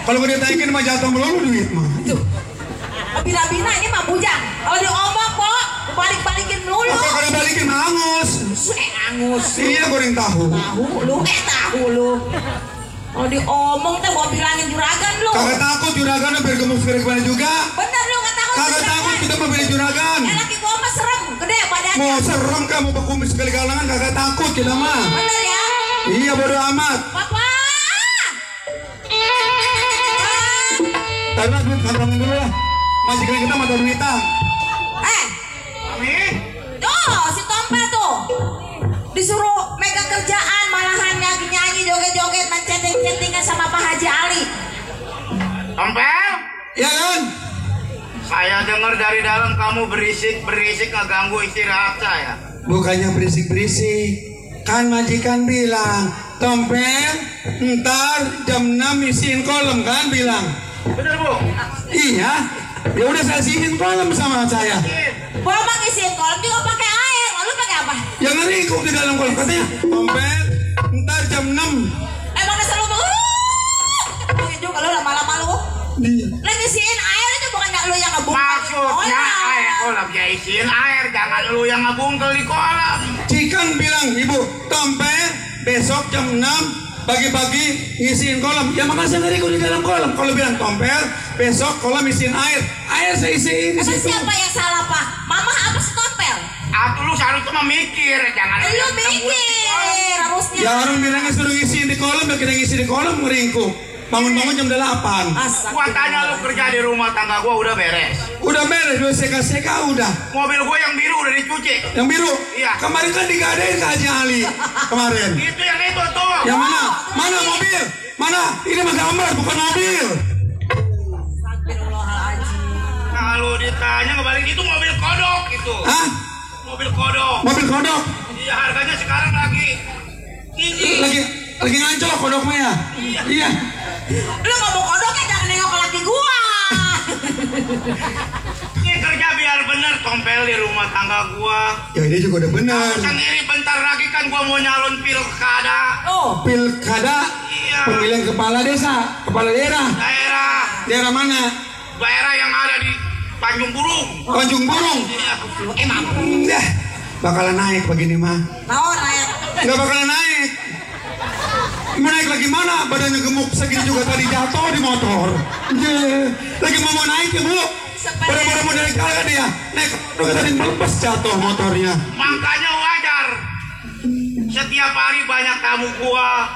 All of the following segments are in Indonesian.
Kalau mau ditaikin mah jatuh melulu duit mah. Tuh. Bina-bina ini mah bujang. Kalau diomong kok, balik-balikin melulu. Apa kalau balikin angus? Angus. Iya goreng tahu. Tahu lu. Kalau diomong teh gua bilangin juragan lu. Kagak takut juragan bergemuk segera juga. Bener lu gak takut. Kagak takut kita mau beli juragan. Laki gua mah serem, gede badannya. Mau serem kamu berkumis sekali kalangan kagak takut kita mah. Bener ya? Iya bodo amat. Papa. Karena duit kantongin dulu lah. Majikan kita mata duitan. Tuh si Tompel tuh disuruh mega kerjaan malahan nyanyi joget-joget main chatting-chattingan sama Pak Haji Ali. Tompel? Ya kan? Saya dengar dari dalam kamu berisik ngeganggu istirahat saya. Bukannya berisik-berisik. Kan majikan bilang, Tompel, ntar jam 6 isiin kolom kan bilang. Bener Bu? Iya. Ya udah saya isiin kolom sama saya. Gua mah ngisiin kolam juga pakai air, lalu pakai apa? Yang ngerikuk di dalam kolom katanya, Tompel, ntar jam 6. Emang dasar lu mungkin juga lu lama-lama lu. Lu ngisiin air itu bukan lu yang ngebungkel. Maksudnya air kolam ya isiin air, jangan lu yang ngebungkel di kolam. Cikan bilang, Ibu, Tompel, besok jam 6 pagi-pagi ngisiin kolam. Ya makasih ngeriku di dalam kolam. Kalau bilang Tompel, besok kolam isiin air. Air saya isiin di Emang situ. siapa yang salah Pak? Mama apa si Tompel? Atau lu seharusnya memikir, jangan Lu mikir harusnya. Ya orang bilangnya suruh ngisiin di kolam, ya kita ngisi di kolam ngeringkuk. Bangun-bangun jam 8. Gua tanya lu kerja di rumah tangga gua udah beres. Udah beres, udah seka-seka udah. Mobil gua yang biru udah dicuci. Yang biru? Iya. Kemarin kan digadain ke Haji Ali. Kemarin. Itu yang itu tuh. Yang mana? Mana mobil? Mana? Ini mah gambar bukan mobil. Kalau ditanya kebalik itu mobil kodok itu. Hah? Mobil kodok. Mobil kodok? Iya harganya sekarang lagi tinggi. Lagi ngancol kodoknya ya? Iya. Lu ngomong kodoknya jangan nengok ke laki gua. Ini kerja biar bener Tompel di rumah tangga gua. Ya ini juga udah benar. Sendiri bentar lagi kan gua mau nyalon pilkada. Oh. Pilkada. Iya. Pemilihan kepala desa, kepala daerah. Daerah. Daerah mana? Daerah yang ada di Tanjung Burung. Tanjung Burung. Iya. Dah, bakalan naik begini mah. Mau naik. Nggak bakalan naik. Mau naik lagi mana? Badannya gemuk segini juga tadi jatuh di motor. Lagi mau naik ya Bu. Baru-baru mau naik kali dia. Naik udah tadi melepas jatuh motornya. Makanya wajar. Setiap hari banyak tamu gua.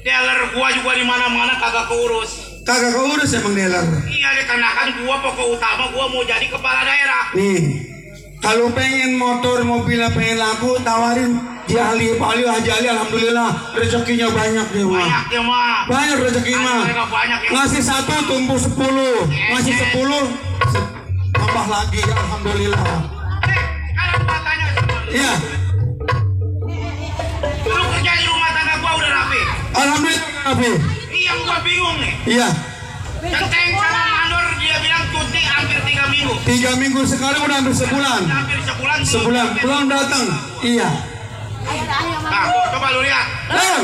Dealer gua juga di mana-mana kagak keurus. Kagak keurus emang dealer. Iya dikarenakan gua pokok utama gua mau jadi kepala daerah. Nih, kalau pengen motor mobilnya pengen laku tawarin Haji Ali, Pak Ali, Haji Ali, alhamdulillah rezekinya banyak dia mah. Banyak ya mah. Banyak rezeki mah. Banyak ya. Ngasih 1 tumbuh 10, ngasih 10 tambah lagi, alhamdulillah. Sekarang gua tanya sama lu. Iya, Lu kerja di rumah tangga gua udah rapi. alhamdulillah Abi. Iya gua bingung nih. Iya, Centeng sama mandor dia bilang cuti hampir 3 minggu. 3 minggu sekarang udah hampir sebulan. Hampir sebulan. Sebulan pulang datang. Iya. Nah, coba lu lihat. Lam.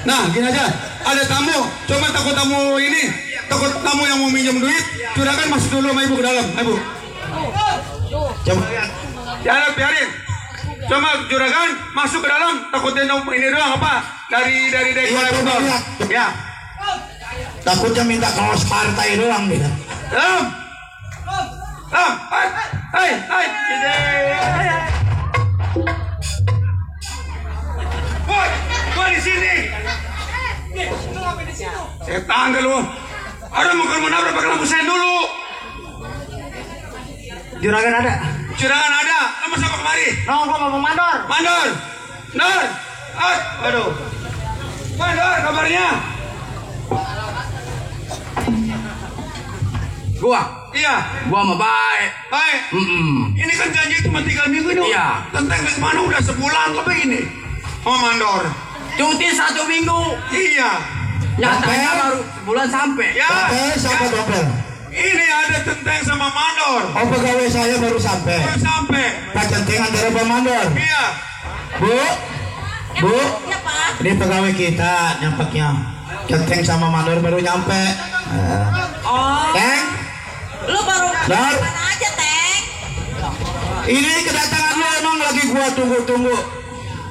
Nah, gini aja. Ada tamu. Coba takut tamu ini. Takut tamu yang mau minjem duit. Juragan masuk dulu sama ibu ke dalam. Ibu. Coba. Jangan biarin. Coba juragan masuk ke dalam. Takutnya ini doang apa? Dari kolektor. Ya. Takutnya minta kaos partai doang dia. Lam. Lam. Hai. Gua di sini. Setan dah lu. Ada mau nabrak pakai lampu sen dulu. Juragan ada. Juragan ada. Lu mau siapa kemari? Gua mau mandor. Mandor. Mandor. Aduh. Mandor kabarnya. Gua. Iya. Gua mah baik. Baik. Ini kan janji cuma 3 minggu ini. Iya. Tentang mana udah sebulan lebih ini. Oh mandor. Cuti 1 minggu. Iya. Nyatanya baru sebulan sampai. Ya. Siapa Tompel? Ini ada tentang sama mandor. Oh pegawai saya baru sampai. Baru sampai. Pak Centeng antara Pak Mandor. Iya. Bu, Bu, Ya Pak. ini pegawai kita nyampaknya. Centeng sama Mandor baru nyampe. Oh. Teng, Lu baru Dar. mana aja, Teng? ini kedatangan lo emang lagi gua tunggu-tunggu.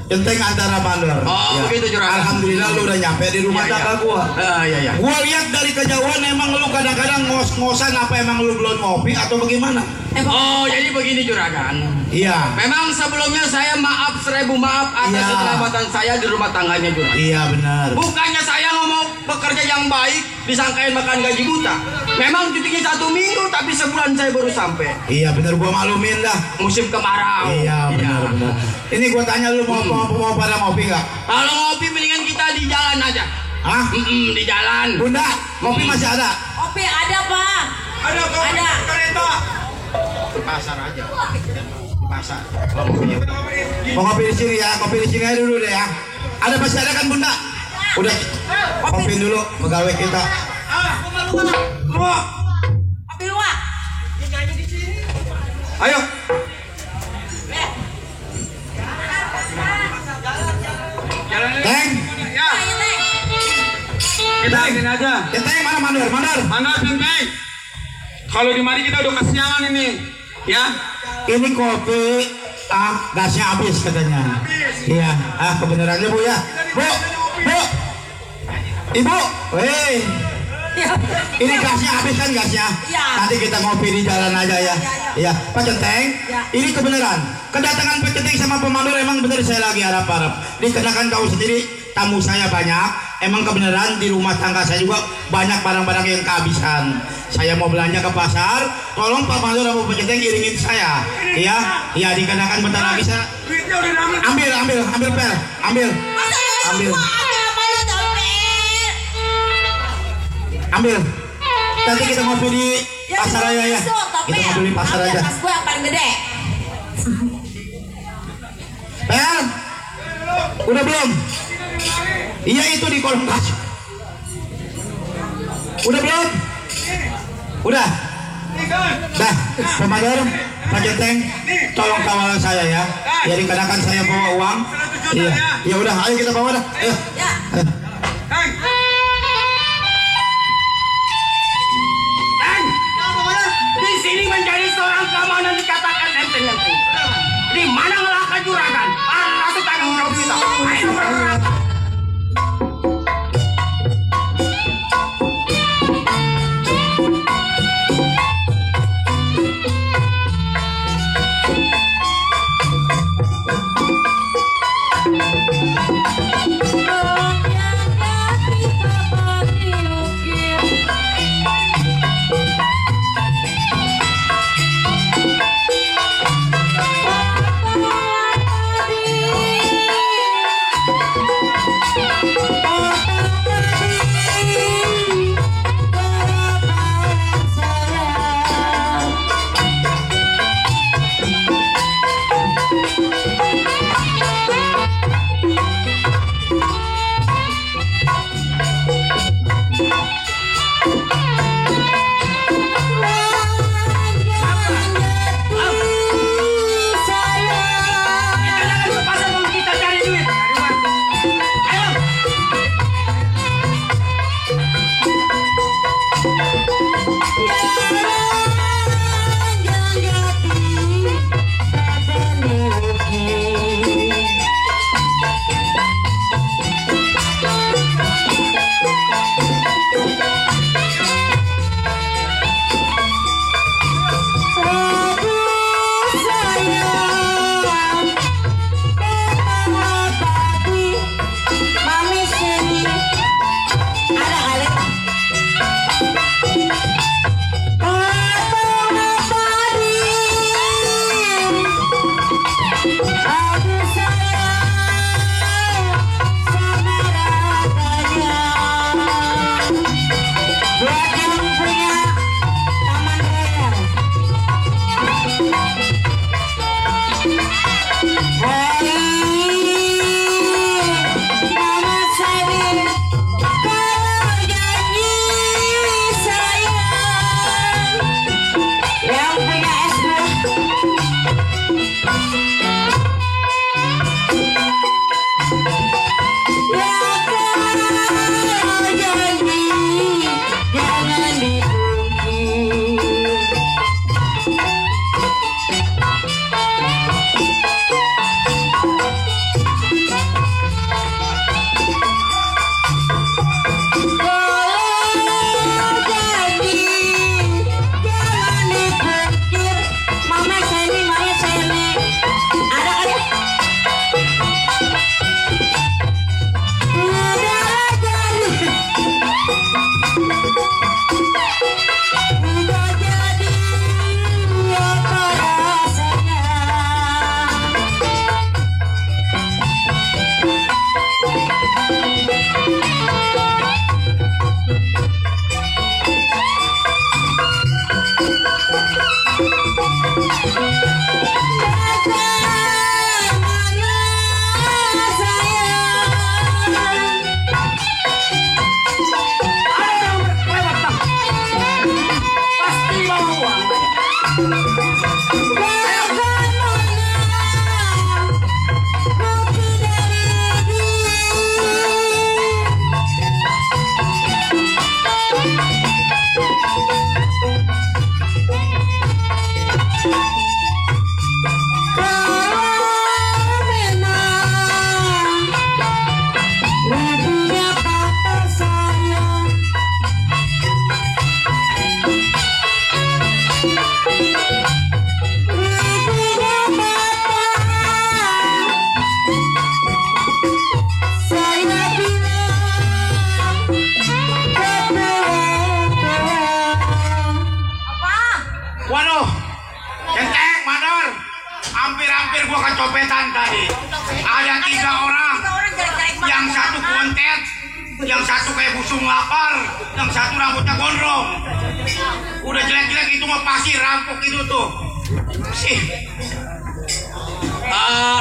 Centeng antara Mandor. Oh, begitu, Juragan. Alhamdulillah lu udah nyampe di rumah Iya, tangga iya. gua. Iya. Gua lihat dari kejauhan emang lu kadang-kadang ngos-ngosan, apa emang lu belum ngopi atau bagaimana? Oh, jadi begini Juragan. Iya. Memang sebelumnya saya maaf 1000 maaf atas Iya. keterlambatan saya di rumah tangganya Juragan. Iya benar. Bukannya saya ngomong bekerja yang baik disangkain makan gaji buta. Memang cutinya 1 minggu tapi sebulan saya baru sampai. Iya benar, gua maklumin dah. Musim kemarau. Iya benar. Ini gua tanya lu mau pada ngopi nggak? Kalau ngopi mendingan kita di jalan aja. Hah? Di jalan. Bunda, ngopi masih ada? Kopi ada, Pak. Ada kau Ada. kereta. Di pasar aja. Di pasar. Mau ngopi di sini ya, kopi di sini aja dulu deh ya. Ada masih ada kan Bunda? Udah, kopi dulu pegawai kita. Kopi luwak. Ayo. Teng, Ya, Ayo, Teng. kita ingin aja. ya Teng mana Mandor? Mana Bintang? Kalau di mari kita udah kesiangan ini. Ya. Ini kopi gasnya habis katanya. Iya, kebenarannya Bu ya. Bu, Ibu, weh. Ya. Ini gasnya habis kan gasnya? Iya. Nanti kita ngopi di jalan aja ya. Iya, Pak Centeng. Ya. Ini kebenaran. Kedatangan Pak Centeng sama Pemandur emang benar, saya lagi harap-harap. Dikarenakan kau sendiri tamu saya banyak. Emang kebenaran di rumah tangga saya juga banyak barang-barang yang kehabisan. Saya mau belanja ke pasar. Tolong Pak Mandur sama Pak Centeng iringin saya. Iya, iya dikarenakan bentar lagi saya. Duitnya udah dapat. Ambil pel, ambil. Masa yang Ambil. gua ada apa lu dompet? Ambil. Nanti kita ngopi di pasar raya ya. Kita ngopi di pasar aja. Tas gua yang paling gede. Pel, udah belum? Iya itu di kolom kas. Udah belum? Udah. Dah, Pemador, Pak Centeng, tolong kawalan saya ya. Jadi kadang saya bawa uang. Iya, ya udah, ayo kita bawa dah. Ayo. Ya. Ayo. Teng. Dan di sini menjadi seorang keamanan dikatakan enteng-enteng. Di mana ngelaka Juragan? Langsung tanggung jawab kita. Ayo Juragan. copetan tadi. Ada 3 orang. Yang satu kontet, yang satu kayak busung lapar, yang satu rambutnya gondrong. Udah jelek-jelek itu mah pasti rampok itu tuh. Sih.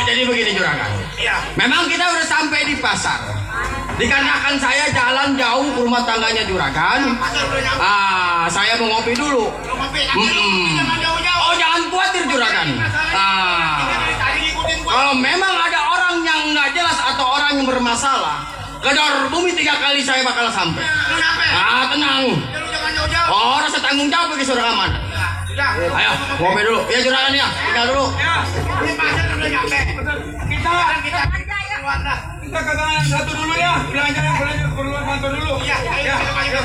Jadi begini juragan. Iya. Memang kita udah sampai di pasar. Dikarenakan saya jalan jauh ke rumah tangganya juragan. Saya mau ngopi dulu. Oh, jangan khawatir juragan. Kalau memang ada orang yang nggak jelas atau orang yang bermasalah, gedor bumi 3 kali saya bakal sampai. Tenang. Oh, rasa tanggung jawab bagi saudara aman. Ayo, ngopi dulu. Ya juragan ya, tinggal dulu. Kita ke yang satu dulu ya. Belanja keperluan kantor dulu. Iya, ayo.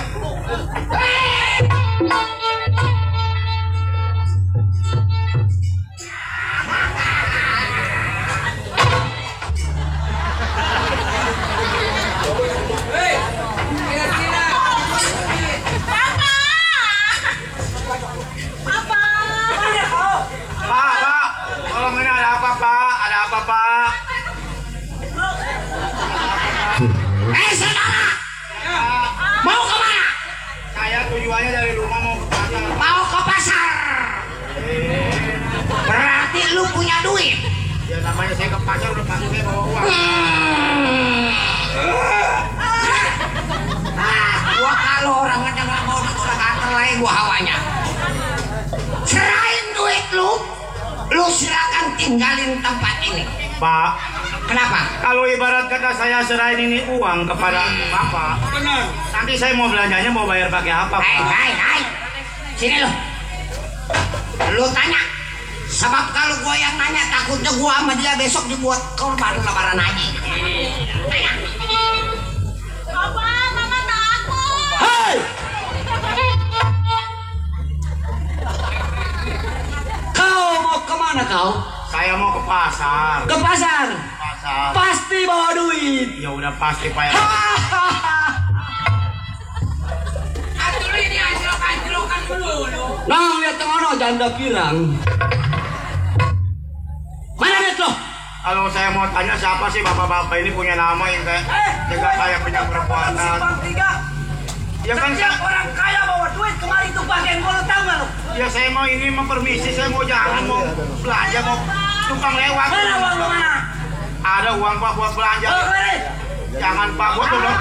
Saudara, mau kemana? Saya tujuannya dari rumah mau ke pasar. Mau ke pasar. Berarti lu punya duit. Ya namanya saya ke pasar udah pasti saya bawa uang. Gua kalau orangnya nggak mau udah antar lagi gua hawanya. Serahin duit lu silakan tinggalin tempat ini. Pak, Kenapa? kalau ibarat kata saya serahin ini uang kepada Bapak, Benar. nanti saya mau belanjanya mau bayar pakai apa, Pak? Hai. Sini lu tanya. Sebab kalau gua yang nanya takutnya gua sama dia besok dibuat korban lebaran haji. Tanya. Papa, mama takut. Hei! Kau mau kemana kau? Saya mau ke pasar. Ke pasar. Pasar. Pasti bawa duit. Ya udah pasti Pak. Anjlokan dulu. Nah, lihat kemana janda pirang. Mana lihat lo? Kalau saya mau tanya siapa sih bapak-bapak ini punya nama yang kayak kayak punya perbuatan. Ya kan Orang kaya bawa duit kemarin tuh pakai bola tahu nggak lo? ya saya mau ini mempermisi, saya mau jalan, mau belanja, mau tukang lewat. Mana uang lo mana? Ada uang Pak buat belanja. Oh, kemarin. Jangan Pak buat dulu.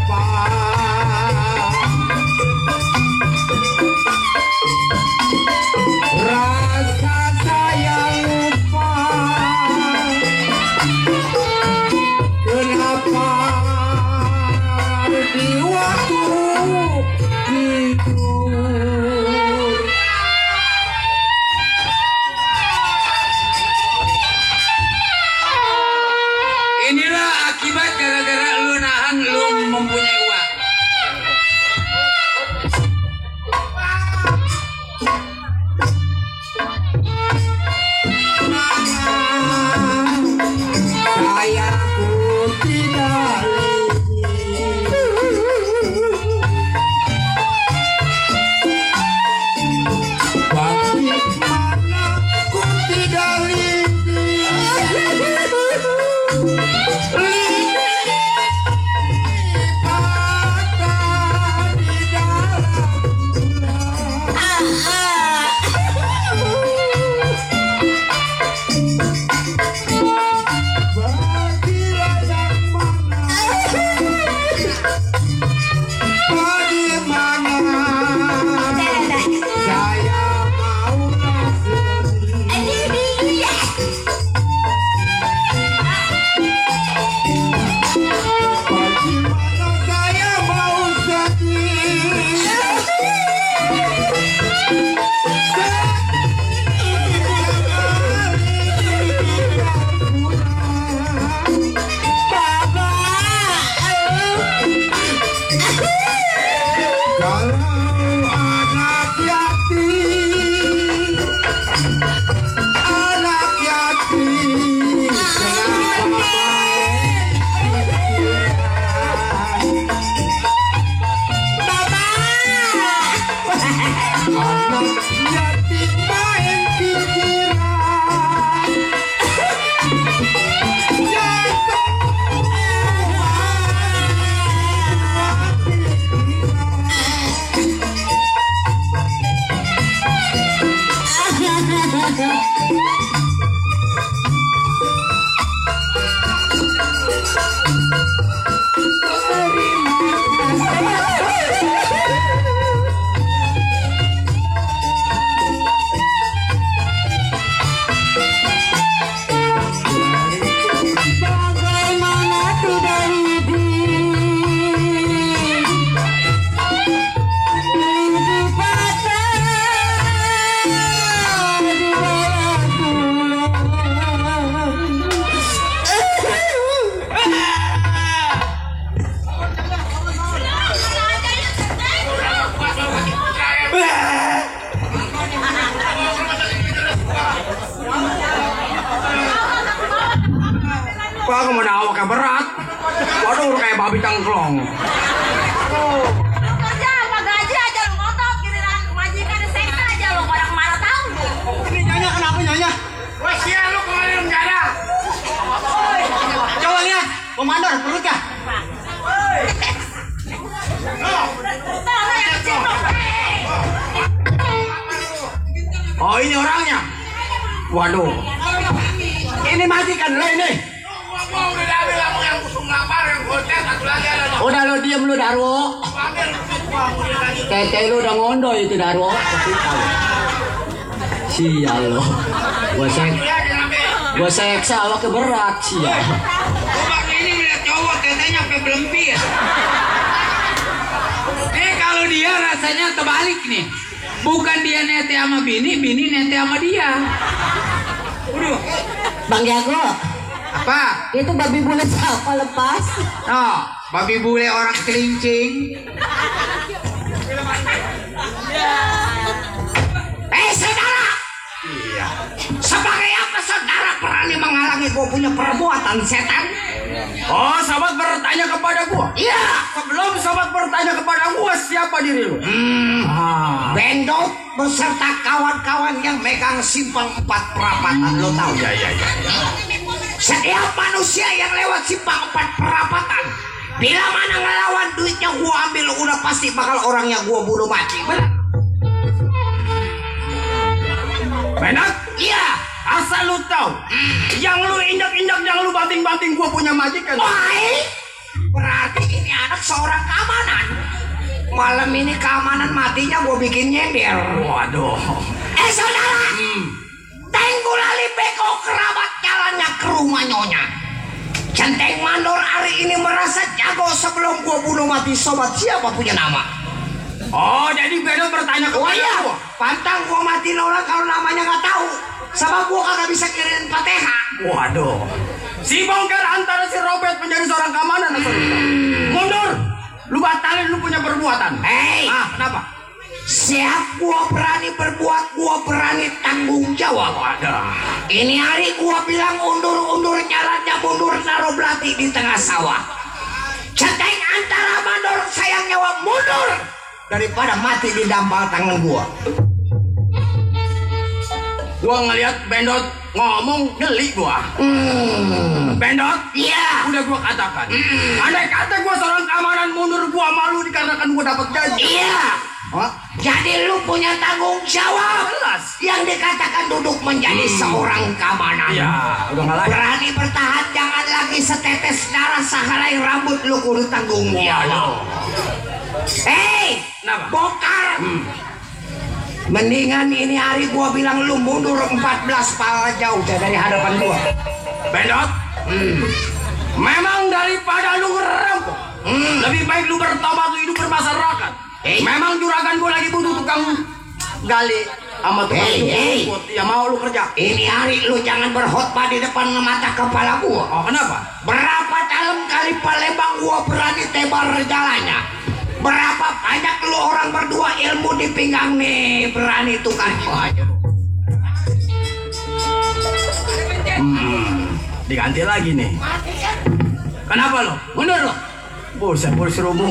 Rasa sayang lupa, kenapa di waktu tidur. Inilah akibat gara-gara lu nahan lu mempunyai uang. Sayangku tidak bagaimana ku tidak Wah, kamu mau awaknya berat. Waduh, kayak babi cangklong. Kerja apa gaji aja lu ngotot giliran majikan diseksa aja lu pada kemana tahu lu. Ini Nyonya kenapa Nyonya? Wah, sia lu kemarin mendadak. Coba lihat, komandor perut kah? Oh, ini orangnya. Waduh. Ini majikan lo ini. Udah lo diem lu Darwo. Tete lu udah ngondo itu Darwo. Sial lo. Gua seksa awak berat sial. Bang ini lihat cowok tetenya sampai belempir. Kalau dia rasanya terbalik nih. Bukan dia nete sama bini, bini nete sama dia. Bang Jago, Apa? itu babi bule siapa lepas? Oh, babi bule orang kelincing. Saudara. Iya. Sebagai apa saudara berani menghalangi gue punya perbuatan setan? Oh, sahabat bertanya kepada gua. Iya. Sebelum sahabat bertanya kepada gua, siapa diri lu? Bendot beserta kawan-kawan yang megang simpang 4 perapatan, lo tahu? Ya. Setiap manusia yang lewat simpang 4 perapatan, bila mana ngelawan duitnya gua ambil, udah pasti bakal orangnya gua bunuh mati. Benar? Benar? Iya. Asal lu tahu, yang lu injak-injak, yang lu banting-banting gua punya majikan. Wah, berarti ini anak seorang keamanan. Malam ini keamanan matinya gue bikin nyender. Waduh. Saudara, Tenggulali beko kerabat jalannya ke rumah nyonya. Centeng Mandor hari ini merasa jago sebelum gue bunuh mati sobat siapa punya nama. Oh, jadi Bedo bertanya ke iya, pantang gue matiin orang kalau namanya nggak tahu. Sebab gue kagak bisa kirimin Fatihah. Waduh. Si bongkar antara si Robert menjadi seorang keamanan atau mundur. Lu batalin lu punya perbuatan. Hei, kenapa? Siap gua berani berbuat, gua berani tanggung jawab. Waduh. Ini hari gua bilang undur-undur jalannya mundur naruh belati di tengah sawah. Centeng antara mandor sayang nyawa mundur daripada mati di dampal tangan gua. Gua ngelihat Bendot ngomong geli gua. Bendot? Iya. Udah gua katakan. Andai kata gua seorang keamanan mundur gua malu dikarenakan gua dapat gaji. Iya. Jadi lu punya tanggung jawab. Jelas. Yang dikatakan duduk menjadi seorang keamanan. Iya, udah nggak layak. Berani bertahan, jangan lagi setetes darah sahalai rambut lu kudu tanggung jawab. Hei, bongkar. Mendingan ini hari gua bilang lu mundur 14 pala jauh dari hadapan gua. Bendot, memang daripada lu ngerampok, lebih baik lu bertobat, lu hidup bermasyarakat. Memang juragan gua lagi butuh tukang gali sama tukang rumput. Ya mau lu kerja. Ini hari lu jangan berkhotbah di depan mata kepala gua. Oh, kenapa? Berapa dalam kali Palembang gua berani tebar jalannya. Berapa banyak lu orang berdua ilmu di pinggang nih berani tukang aja. Diganti lagi nih. Kenapa lo? Mundur lo? Buset, rubuh.